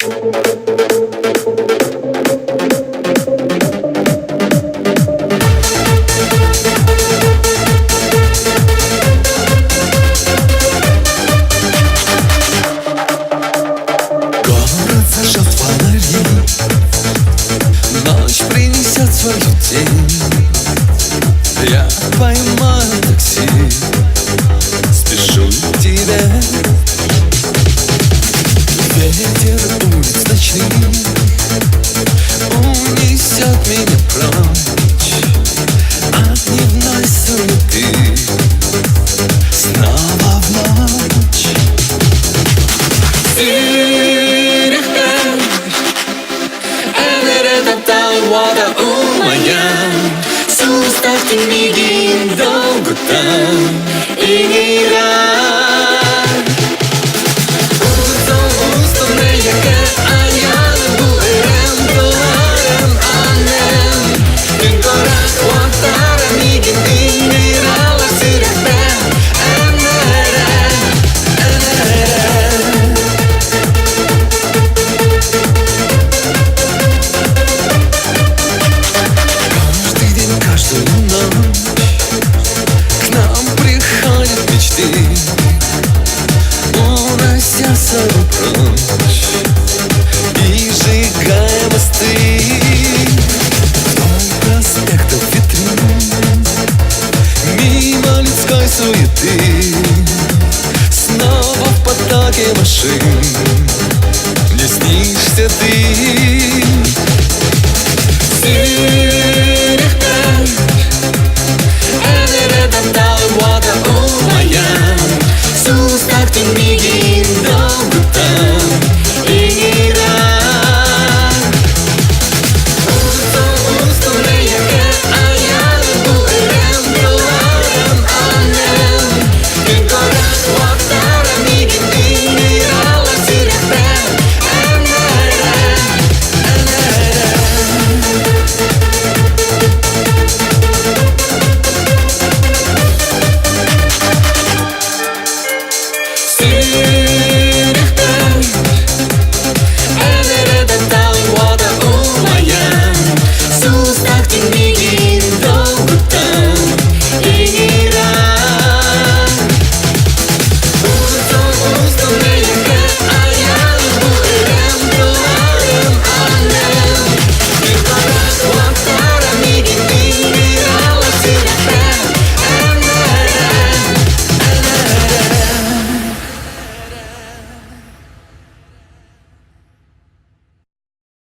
Город зажжет фонари, ночь принесет свою тень. Я поймаю такси, спешу к тебе. Ветер улиц ночных унесет меня прочь от дневной суеты, снова в ночь. Вода у моя, суставьте миги долго там и не рад. Uzun neyake ayan bu eren doaren anen. Dingorak watara migin dinirala sirete enere. Каждый день, каждую ночь к нам приходят мечты, уносятся прочь и сжигая мосты. Вдоль проспектов витрин, мимо людской суеты, снова в потоке машин мне снишься ты.